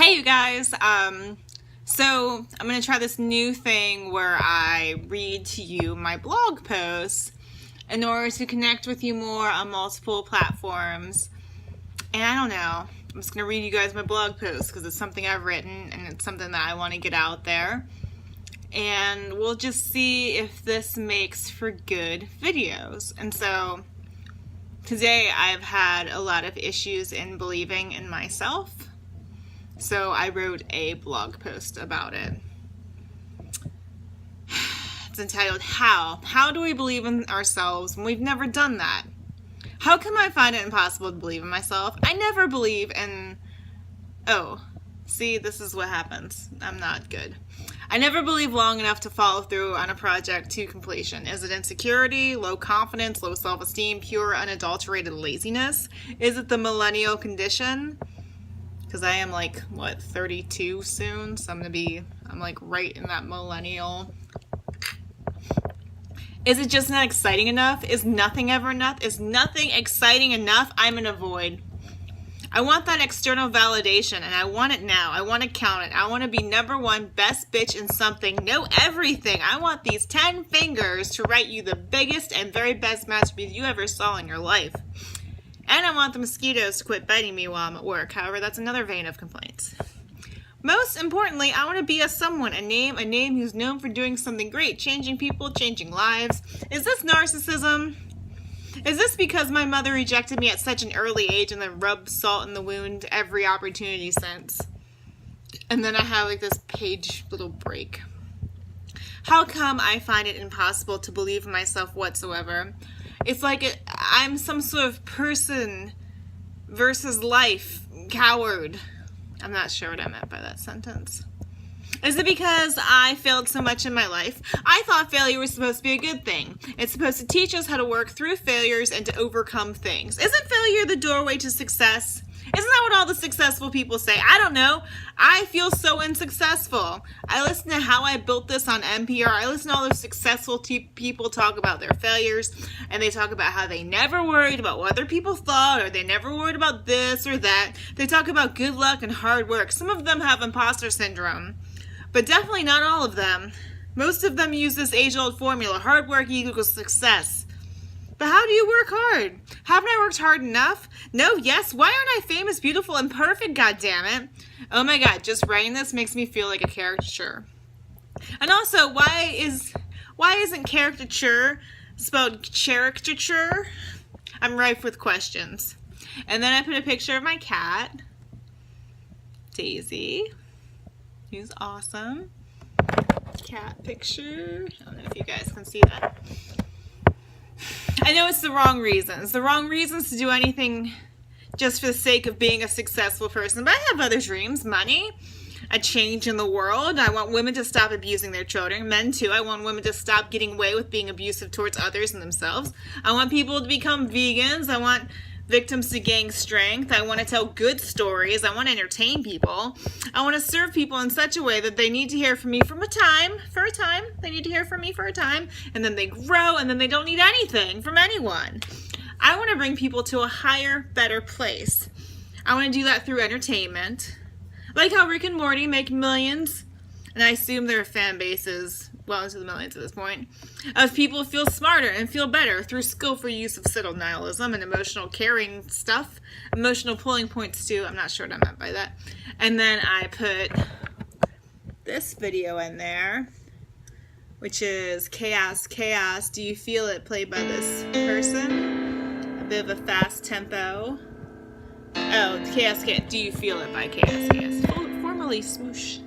Hey you guys, so I'm going to try this new thing where I read to you my blog posts in order to connect with you more on multiple platforms. And I don't know, I'm just going to read you guys my blog posts because it's something I've written and it's something that I want to get out there. And we'll just see if this makes for good videos. And so today I've had a lot of issues in believing in myself. So I wrote a blog post about it. It's entitled, How do we believe in ourselves when we've never done that? How come I find it impossible to believe in myself? I never believe in... Oh, see, this is what happens. I'm not good. I never believe long enough to follow through on a project to completion. Is it insecurity, low confidence, low self-esteem, pure unadulterated laziness? Is it the millennial condition? Because I am like, 32 soon? So I'm like right in that millennial. Is it just not exciting enough? Is nothing ever enough? Is nothing exciting enough? I'm in a void. I want that external validation, and I want it now. I want to count it. I want to be #1 best bitch in something. Know everything. I want these 10 fingers to write you the biggest and very best masterpiece you ever saw in your life. And I want the mosquitoes to quit biting me while I'm at work. However, that's another vein of complaints. Most importantly, I want to be a someone, a name who's known for doing something great, changing people, changing lives. Is this narcissism? Is this because my mother rejected me at such an early age and then rubbed salt in the wound every opportunity since? And then I have like this page little break. How come I find it impossible to believe in myself whatsoever? It's like I'm some sort of person versus life coward. I'm not sure what I meant by that sentence. Is it because I failed so much in my life? I thought failure was supposed to be a good thing. It's supposed to teach us how to work through failures and to overcome things. Isn't failure the doorway to success? Isn't that what all the successful people say? I don't know. I feel so unsuccessful. I listen to How I Built This on NPR. I listen to all those successful people talk about their failures, and they talk about how they never worried about what other people thought, or they never worried about this or that. They talk about good luck and hard work. Some of them have imposter syndrome, but definitely not all of them. Most of them use this age-old formula, hard work equals success. But how do you work hard? Haven't I worked hard enough? No, yes. Why aren't I famous, beautiful, and perfect, goddammit? Oh my god, just writing this makes me feel like a caricature. And also, why isn't caricature spelled caricature? I'm rife with questions. And then I put a picture of my cat, Daisy, who's awesome. Cat picture. I don't know if you guys can see that. I know it's the wrong reasons. The wrong reasons to do anything just for the sake of being a successful person. But I have other dreams. Money, a change in the world. I want women to stop abusing their children. Men too. I want women to stop getting away with being abusive towards others and themselves. I want people to become vegans. I want victims to gain strength. I want to tell good stories. I want to entertain people. I want to serve people in such a way that they need to hear from me for a time. They need to hear from me for a time. And then they grow, and then they don't need anything from anyone. I want to bring people to a higher, better place. I want to do that through entertainment. Like how Rick and Morty make millions, and I assume their fan base is well into the millions at this point, of people feel smarter and feel better through skillful use of subtle nihilism and emotional caring stuff. Emotional pulling points too. I'm not sure what I meant by that. And then I put this video in there, which is Chaos, Chaos, Do You Feel It? Played by this person. A bit of a fast tempo. Oh, Chaos, Chaos, Do You Feel It? By Chaos, Chaos. Formerly Swoosh.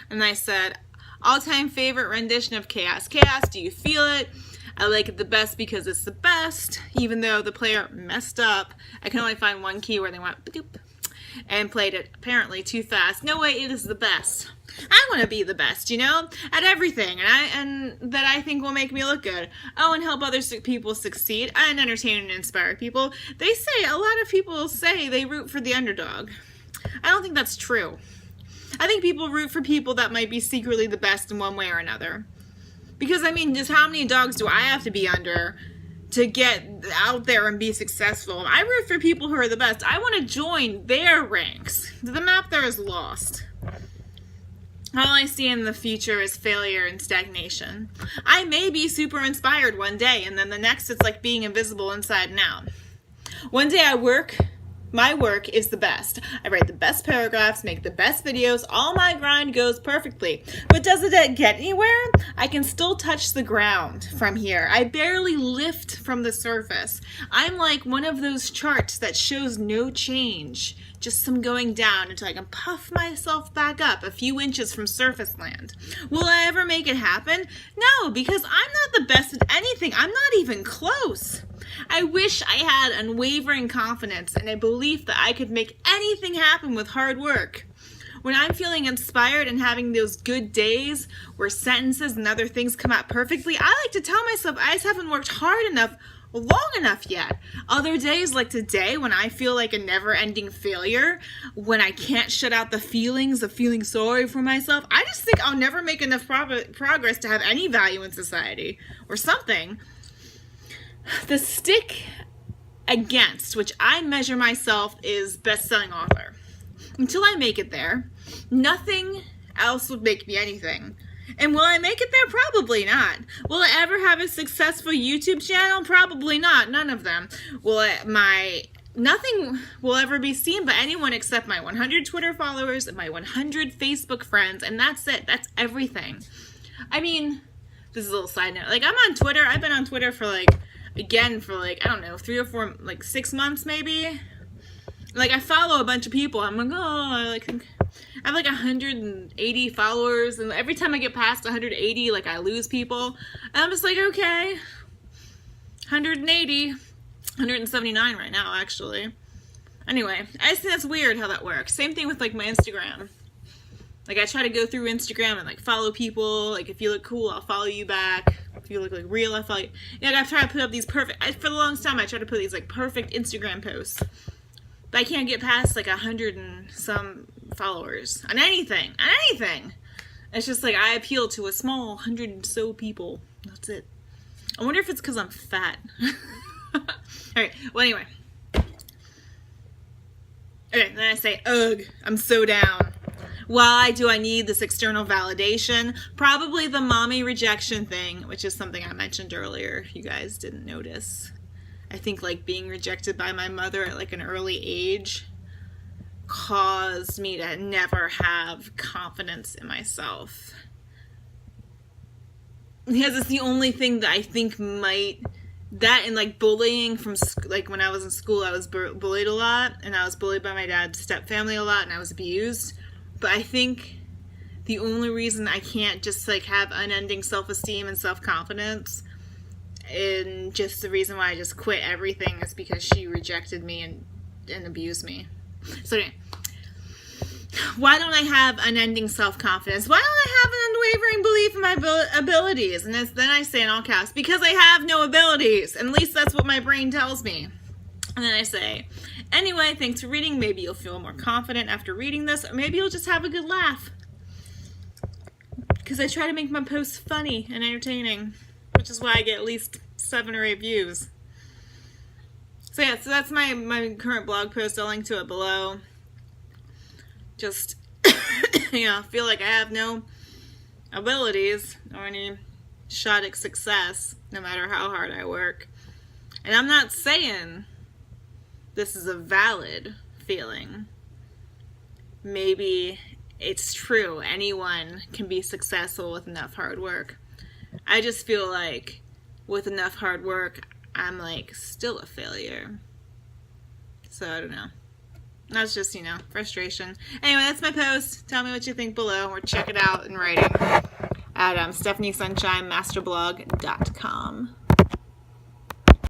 And I said, all-time favorite rendition of Chaos, Chaos, Do You Feel It? I like it the best because it's the best. Even though the player messed up, I can only find one key where they went ba-doop and played it apparently too fast. No way, it is the best. I want to be the best, you know, at everything, and that I think will make me look good. Oh, and help other people succeed, and entertain and inspire people. They say, a lot of people say they root for the underdog. I don't think that's true. I think people root for people that might be secretly the best in one way or another. Because, I mean, just how many dogs do I have to be under to get out there and be successful. I root for people who are the best. I want to join their ranks. The map there is lost. All I see in the future is failure and stagnation. I may be super inspired one day, and then the next it's like being invisible inside and out. One day my work is the best. I write the best paragraphs, make the best videos, all my grind goes perfectly. But does it get anywhere? I can still touch the ground from here. I barely lift from the surface. I'm like one of those charts that shows no change, just some going down until I can puff myself back up a few inches from surface land. Will I ever make it happen? No, because I'm not the best at anything. I'm not even close. I wish I had unwavering confidence and a belief that I could make anything happen with hard work. When I'm feeling inspired and having those good days where sentences and other things come out perfectly, I like to tell myself I just haven't worked hard enough long enough yet. Other days like today when I feel like a never-ending failure, when I can't shut out the feelings of feeling sorry for myself, I just think I'll never make enough progress to have any value in society or something. The stick against which I measure myself is best-selling author. Until I make it there, nothing else would make me anything. And will I make it there? Probably not. Will I ever have a successful YouTube channel? Probably not. None of them. Nothing will ever be seen by anyone except my 100 Twitter followers and my 100 Facebook friends, and that's it. That's everything. I mean, this is a little side note. Like, I'm on Twitter. I've been on Twitter for I don't know, 3 or 4, 6 months maybe. Like, I follow a bunch of people. I'm like, I have 180 followers, and every time I get past 180, I lose people. And I'm just like, okay, 180, 179 right now, actually. Anyway, I just think that's weird how that works. Same thing with, my Instagram. I try to go through Instagram and, follow people. If you look cool, I'll follow you back. If you look, real, I'll follow you. I try to put up these for the longest time, I try to put these, perfect Instagram posts. But I can't get past 100 and some followers on anything. It's just I appeal to a small 100 and so people. That's it. I wonder if it's because I'm fat. Alright, well anyway. Okay, then I say, ugh, I'm so down. Why do I need this external validation? Probably the mommy rejection thing, which is something I mentioned earlier, if you guys didn't notice. I think being rejected by my mother at an early age caused me to never have confidence in myself. Because it's the only thing that I think that and bullying from when I was in school, I was bullied a lot, and I was bullied by my dad's stepfamily a lot, and I was abused. But I think the only reason I can't just have unending self-esteem and self-confidence, and just the reason why I just quit everything, is because she rejected me and abused me. So anyway, why don't I have unending self-confidence? Why don't I have an unwavering belief in my abilities? And then I say in all caps, because I have no abilities. And at least that's what my brain tells me. And then I say, anyway, thanks for reading. Maybe you'll feel more confident after reading this, or maybe you'll just have a good laugh. Because I try to make my posts funny and entertaining, which is why I get at least 7 or 8 views. So yeah, so that's my current blog post. I'll link to it below. Just, feel like I have no abilities or any shot at success, no matter how hard I work. And I'm not saying this is a valid feeling. Maybe it's true. Anyone can be successful with enough hard work. I just feel like with enough hard work, I'm still a failure. So I don't know. That's just, frustration. Anyway, that's my post. Tell me what you think below, or check it out in writing at StephanieSunshineMasterblog.com.